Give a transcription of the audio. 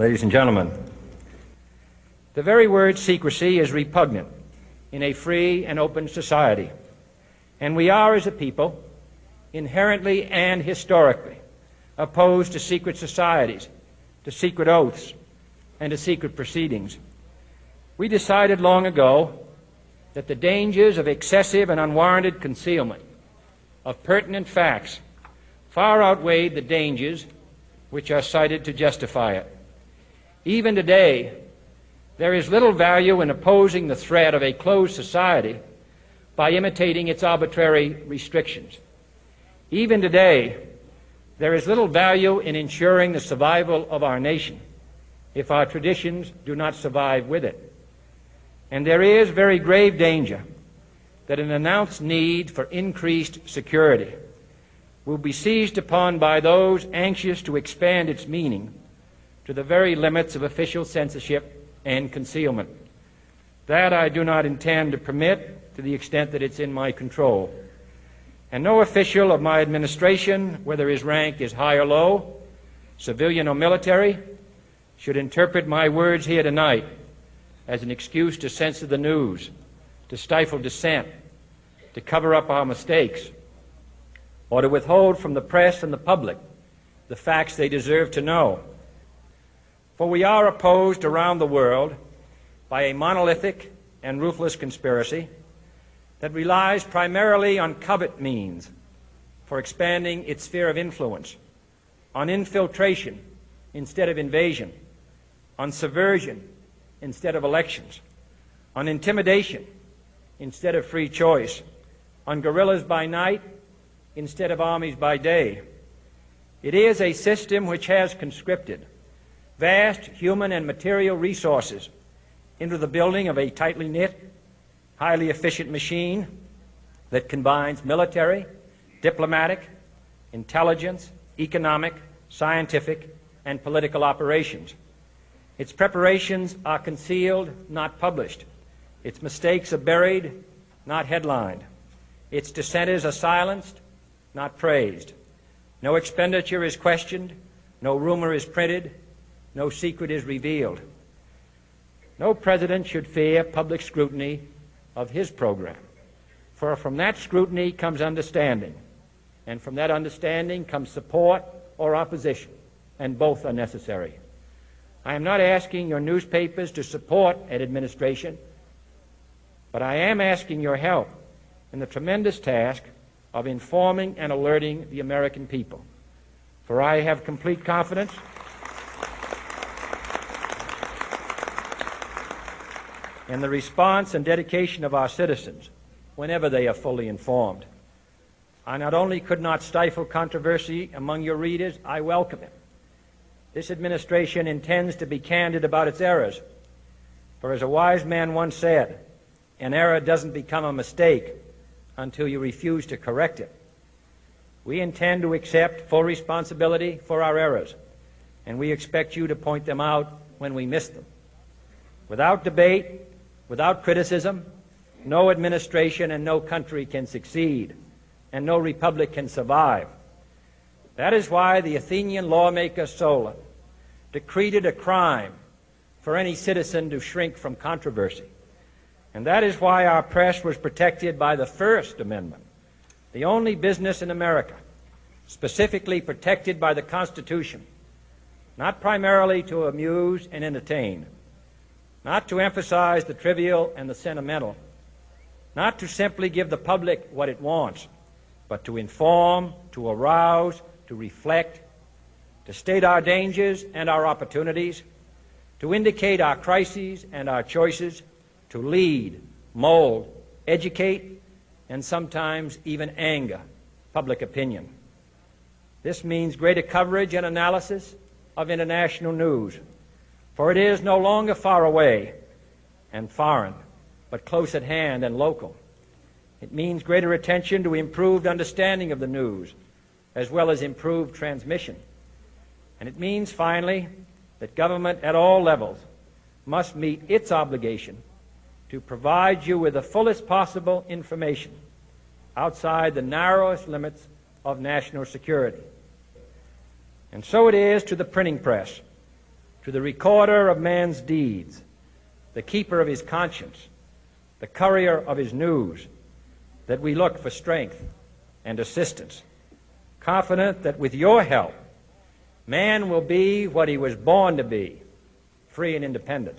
Ladies and gentlemen, the very word secrecy is repugnant in a free and open society, and we are, as a people, inherently and historically opposed to secret societies, to secret oaths, and to secret proceedings. We decided long ago that the dangers of excessive and unwarranted concealment of pertinent facts far outweighed the dangers which are cited to justify it. Even today, there is little value in opposing the threat of a closed society by imitating its arbitrary restrictions. Even today, there is little value in ensuring the survival of our nation if our traditions do not survive with it. And there is very grave danger that an announced need for increased security will be seized upon by those anxious to expand its meaning to the very limits of official censorship and concealment. That I do not intend to permit to the extent that it's in my control. And no official of my administration, whether his rank is high or low, civilian or military, should interpret my words here tonight as an excuse to censor the news, to stifle dissent, to cover up our mistakes, or to withhold from the press and the public the facts they deserve to know. For we are opposed around the world by a monolithic and ruthless conspiracy that relies primarily on covert means for expanding its sphere of influence, on infiltration instead of invasion, on subversion instead of elections, on intimidation instead of free choice, on guerrillas by night instead of armies by day. It is a system which has conscripted vast human and material resources into the building of a tightly knit, highly efficient machine that combines military, diplomatic, intelligence, economic, scientific, and political operations. Its preparations are concealed, not published. Its mistakes are buried, not headlined. Its dissenters are silenced, not praised. No expenditure is questioned, no rumor is printed, no secret is revealed. No president should fear public scrutiny of his program, for from that scrutiny comes understanding, and from that understanding comes support or opposition, and both are necessary. I am not asking your newspapers to support an administration, but I am asking your help in the tremendous task of informing and alerting the American people. For I have complete confidence in the response and dedication of our citizens whenever they are fully informed. I not only could not stifle controversy among your readers, I welcome it. This administration intends to be candid about its errors. For as a wise man once said, an error doesn't become a mistake until you refuse to correct it. We intend to accept full responsibility for our errors, and we expect you to point them out when we miss them. Without debate, without criticism, no administration and no country can succeed, and no republic can survive. That is why the Athenian lawmaker Solon decreed it a crime for any citizen to shrink from controversy. And that is why our press was protected by the First Amendment, the only business in America specifically protected by the Constitution, not primarily to amuse and entertain, not to emphasize the trivial and the sentimental, not to simply give the public what it wants, but to inform, to arouse, to reflect, to state our dangers and our opportunities, to indicate our crises and our choices, to lead, mold, educate, and sometimes even anger public opinion. This means greater coverage and analysis of international news, for it is no longer far away and foreign, but close at hand and local. It means greater attention to improved understanding of the news, as well as improved transmission. And it means, finally, that government at all levels must meet its obligation to provide you with the fullest possible information outside the narrowest limits of national security. And so it is to the printing press, to the recorder of man's deeds, the keeper of his conscience, the courier of his news, that we look for strength and assistance, confident that with your help, man will be what he was born to be, free and independent.